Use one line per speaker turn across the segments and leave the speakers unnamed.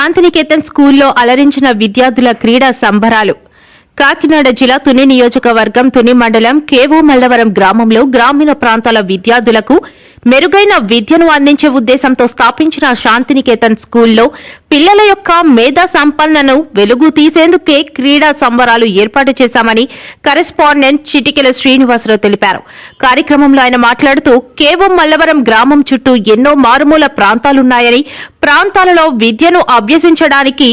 శాంతినికేతన్ స్కూల్లో అలరించిన విద్యార్థుల క్రీడా సంబరాలు. కాకినాడ జిల్లా తుని నియోజకవర్గం తుని మండలం కేవో మల్లవరం గ్రామంలో గ్రామీణ ప్రాంతాల విద్యార్థులకు మెరుగైన విద్యను అందించే ఉద్దేశంతో స్థాపించిన శాంతినికేతన్ స్కూల్లో పిల్లల యొక్క మేధా సంపన్నను వెలుగు తీసేందుకే క్రీడా సంబరాలు ఏర్పాటు చేశామని కరెస్పాండెంట్ చిటికెల శ్రీనివాసరావు తెలిపారు. కార్యక్రమంలో ఆయన మాట్లాడుతూ కేవో మల్లవరం గ్రామం చుట్టూ ఎన్నో మారుమూల ప్రాంతాలున్నాయని, ప్రాంతాలలో విద్యను అభ్యసించడానికి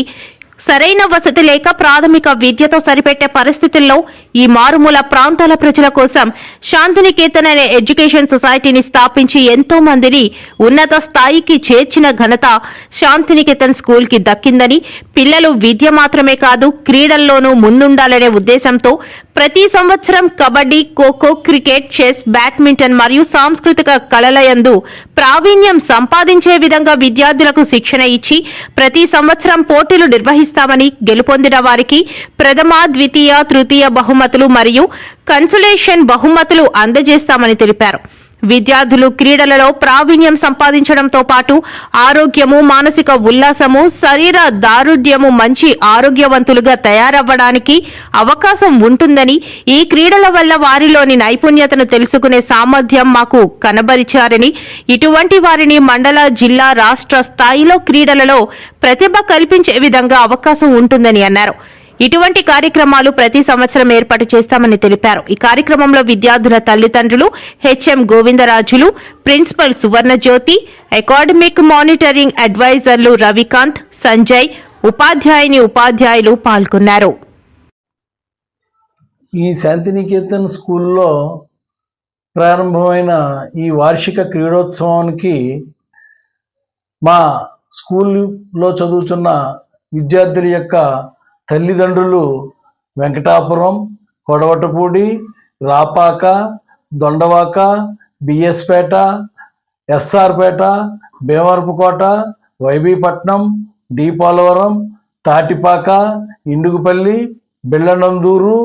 సరైన వసతి లేక ప్రాథమిక విద్యతో సరిపెట్టే పరిస్థితుల్లో ఈ మారుమూల ప్రాంతాల ప్రజల కోసం శాంతినికేతన్ అనే ఎడ్యుకేషన్ సొసైటీని స్థాపించి ఎంతో మందిని ఉన్నత స్థాయికి చేర్చిన ఘనత శాంతినికేతన్ స్కూల్ కి దక్కిందని, పిల్లలు విద్య మాత్రమే కాదు క్రీడల్లోనూ ముందుండాలనే ఉద్దేశంతో ప్రతి సంవత్సరం kabaddi, kho kho, cricket, chess, badminton మరియు సాంస్కృతిక కళలయందు ప్రావీణ్యం సంపాదించే విధంగా విద్యార్థులకు శిక్షణ ఇచ్చి ప్రతి సంవత్సరం పోటీలు నిర్వహిస్తామని, గెలుపొందిన వారికి ప్రథమ, ద్వితీయ, తృతీయ బహుమతులు మరియు కన్సలేషన్ బహుమతులు అందజేస్తామని తెలిపారు. విద్యార్థులు క్రీడలలో ప్రావీణ్యం సంపాదించడంతో పాటు ఆరోగ్యము, మానసిక ఉల్లాసము, శరీర దారుఢ్యము, మంచి ఆరోగ్యవంతులుగా తయారవ్వడానికి అవకాశం ఉంటుందని, ఈ క్రీడల వల్ల వారిలోని నైపుణ్యతను తెలుసుకునే సామర్థ్యం మాకు కనబరిచారని, ఇటువంటి వారిని మండల, జిల్లా, రాష్ట్ర స్థాయిలో క్రీడలలో ప్రతిభ కల్పించే విధంగా అవకాశం ఉంటుందని అన్నారు. ఇటువంటి కార్యక్రమాలు ప్రతి సంవత్సరం ఏర్పాటు చేస్తామని తెలిపారు. ఈ కార్యక్రమంలో విద్యార్థుల తల్లిదండ్రులు, HM Govindarajulu, principal Suvarnajyothi, academic monitoring అడ్వైజర్లు రవికాంత్, సంజయ్, ఉపాధ్యాయులు పాల్గొన్నారు.
ఈ శాంతినికేతన్ స్కూల్లో ప్రారంభమైన ఈ వార్షిక క్రీడోత్సవానికి మా స్కూల్లో చదువుతున్న విద్యార్థుల యొక్క తల్లిదండ్రులు వెంకటాపురం, కొడవటపూడి, రాపాక, దొండవాక, బిఎస్పేట, ఎస్ఆర్పేట, భీమవరపుకోట, వైబీపట్నం, డి పోలవరం, తాటిపాక, ఇండుగుపల్లి, బిళ్ళనందూరు,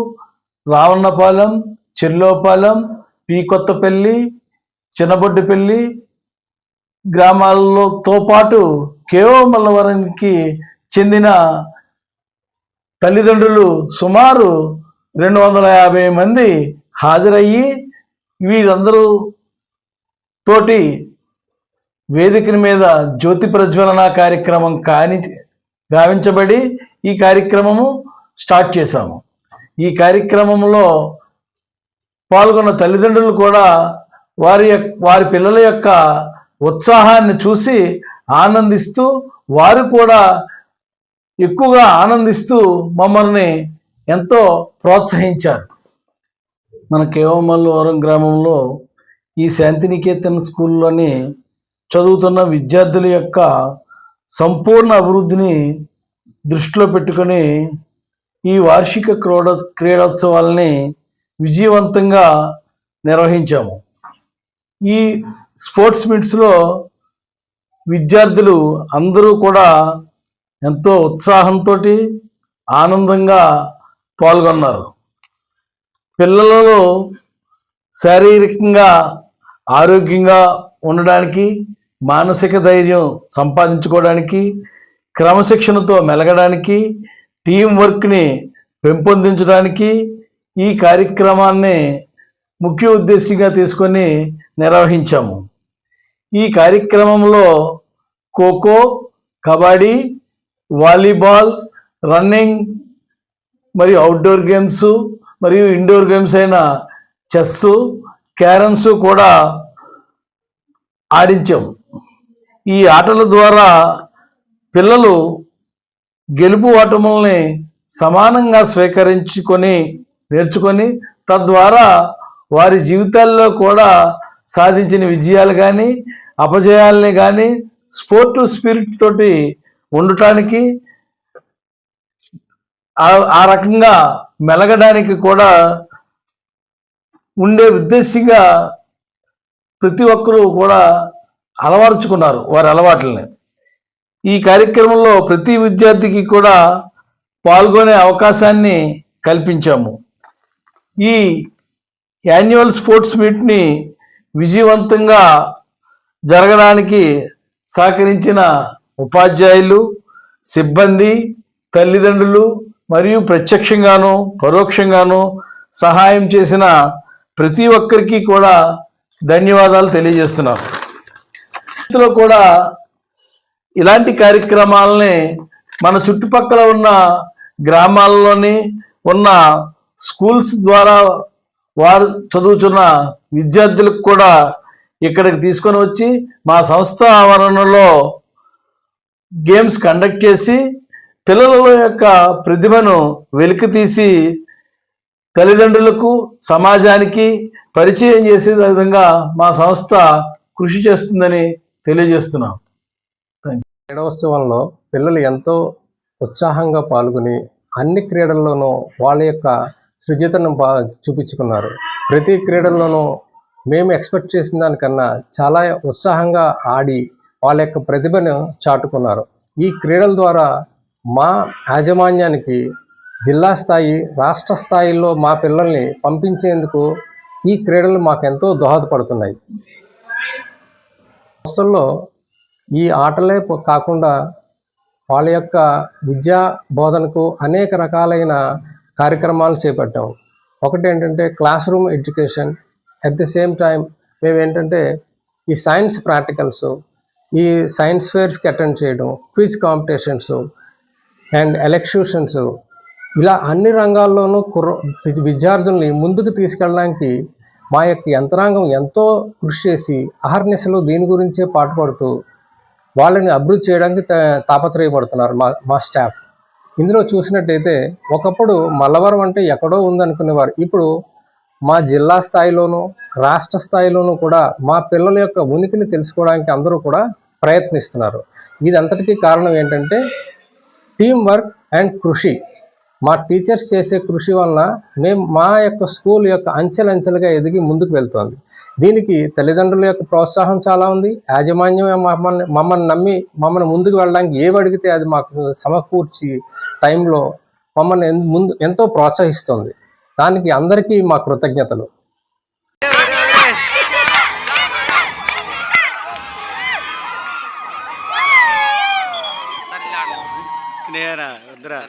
రావన్నపాలెం, చెర్లోపాలెం, పి కొత్తపల్లి, చిన్నబొడ్డుపల్లి గ్రామాలతో పాటు కేవో మల్లవరానికి చెందిన తల్లిదండ్రులు సుమారు 250 మంది హాజరయ్యి వీరందరూ తోటి వేదిక మీద జ్యోతి ప్రజ్వలన కార్యక్రమం గావించబడి ఈ కార్యక్రమము స్టార్ట్ చేశాము. ఈ కార్యక్రమంలో పాల్గొన్న తల్లిదండ్రులు కూడా వారి పిల్లల యొక్క ఉత్సాహాన్ని చూసి ఆనందిస్తూ, వారు కూడా ఎక్కువగా ఆనందిస్తూ మమ్మల్ని ఎంతో ప్రోత్సహించారు. మన కేవో మల్లవరం గ్రామంలో ఈ శాంతినికేతన్ స్కూల్లోని చదువుతున్న విద్యార్థుల యొక్క సంపూర్ణ అభివృద్ధిని దృష్టిలో పెట్టుకొని ఈ వార్షిక క్రీడోత్సవాలని విజయవంతంగా నిర్వహించాము. ఈ స్పోర్ట్స్ మీట్స్లో విద్యార్థులు అందరూ కూడా ఎంతో ఉత్సాహంతో ఆనందంగా పాల్గొన్నారు. పిల్లలలో శారీరకంగా ఆరోగ్యంగా ఉండడానికి, మానసిక ధైర్యం సంపాదించుకోవడానికి, క్రమశిక్షణతో మెలగడానికి, టీం వర్క్ని పెంపొందించడానికి ఈ కార్యక్రమాన్ని ముఖ్య ఉద్దేశంగా తీసుకొని నిర్వహించాము. ఈ కార్యక్రమంలో ఖోఖో, కబడ్డీ, వాలీబాల్, రన్నింగ్ మరియు అవుట్డోర్ గేమ్స్ మరియు ఇండోర్ గేమ్స్ అయిన చెస్, క్యారమ్స్ కూడా ఆడించాం. ఈ ఆటల ద్వారా పిల్లలు గెలుపు ఓటముల్ని సమానంగా నేర్చుకొని తద్వారా వారి జీవితాల్లో కూడా సాధించిన విజయాలు కానీ అపజయాలని కానీ స్పోర్ట్ స్పిరిట్ తోటి ఉండటానికి, ఆ రకంగా మెలగడానికి కూడా ఉండే ఉద్దేశంగా ప్రతి ఒక్కరూ కూడా అలవర్చుకున్నారు వారి అలవాట్లని. ఈ కార్యక్రమంలో ప్రతి విద్యార్థికి కూడా పాల్గొనే అవకాశాన్ని కల్పించాము. ఈ యాన్యువల్ స్పోర్ట్స్ మీట్ని విజయవంతంగా జరగడానికి సహకరించిన ఉపాధ్యాయులు, సిబ్బంది, తల్లిదండ్రులు మరియు ప్రత్యక్షంగాను పరోక్షంగాను సహాయం చేసిన ప్రతి ఒక్కరికి కూడా ధన్యవాదాలు తెలియజేస్తున్నాను. ఇందులో కూడా ఇలాంటి కార్యక్రమాలని మన చుట్టుపక్కల ఉన్న గ్రామాల్లోని ఉన్న స్కూల్స్ ద్వారా వారు చదువుతున్న విద్యార్థులకు కూడా ఇక్కడికి తీసుకొని వచ్చి మా సంస్థ ఆవరణలో గేమ్స్ కండక్ట్ చేసి పిల్లల యొక్క ప్రతిభను వెలికితీసి తల్లిదండ్రులకు సమాజానికి పరిచయం చేసే విధంగా మా సంస్థ కృషి చేస్తుందని తెలియజేస్తున్నాం.
క్రీడోత్సవంలో పిల్లలు ఎంతో ఉత్సాహంగా పాల్గొని అన్ని క్రీడల్లోనూ వాళ్ళ యొక్క సృజతను చూపించుకున్నారు. ప్రతి క్రీడల్లోనూ మేము ఎక్స్పెక్ట్ చేసిన దానికన్నా చాలా ఉత్సాహంగా ఆడి వాళ్ళ యొక్క ప్రతిభను చాటుకున్నారు. ఈ క్రీడల ద్వారా మా యాజమాన్యానికి జిల్లా స్థాయి, రాష్ట్ర స్థాయిలో మా పిల్లల్ని పంపించేందుకు ఈ క్రీడలు మాకెంతో దోహదపడుతున్నాయి. సంస్థల్లో ఈ ఆటలే కాకుండా వాళ్ళ యొక్క విద్యా బోధనకు అనేక రకాలైన కార్యక్రమాలు చేపట్టాం. ఒకటి ఏంటంటే class room education, at the same time మేము ఏంటంటే ఈ సైన్స్ ప్రాక్టికల్స్, ఈ సైన్స్ ఫేర్స్కి అటెండ్ చేయడం, క్విజ్ కాంపిటీషన్స్ అండ్ ఎలక్యూషన్స్, ఇలా అన్ని రంగాల్లోనూ విద్యార్థుల్ని ముందుకు తీసుకెళ్ళడానికి మా యొక్క యంత్రాంగం ఎంతో కృషి చేసి అహర్నిశలు దీని గురించే పాటుపడుతూ వాళ్ళని అభివృద్ధి చేయడానికి తాపత్రయపడుతున్నారు మా స్టాఫ్. ఇందులో చూసినట్టయితే ఒకప్పుడు మల్లవరం అంటే ఎక్కడో ఉందనుకునేవారు. ఇప్పుడు మా జిల్లా స్థాయిలోనూ రాష్ట్ర స్థాయిలోనూ కూడా మా పిల్లల యొక్క ఉనికిని తెలుసుకోవడానికి అందరూ కూడా ప్రయత్నిస్తున్నారు. ఇదంతటికీ కారణం ఏంటంటే టీం వర్క్ అండ్ కృషి. మా టీచర్స్ చేసే కృషి వలన మా యొక్క స్కూల్ యొక్క అంచెలంచెలుగా ఎదిగి ముందుకు వెళ్తోంది. దీనికి తల్లిదండ్రుల యొక్క ప్రోత్సాహం చాలా ఉంది. యాజమాన్యం మమ్మల్ని నమ్మి మమ్మల్ని ముందుకు వెళ్ళడానికి ఏవి అడిగితే అది మాకు సమకూర్చి టైంలో మమ్మల్ని ఎంతో ప్రోత్సహిస్తుంది. దానికి అందరికీ మా కృతజ్ఞతలు.
నేరా వద్దురా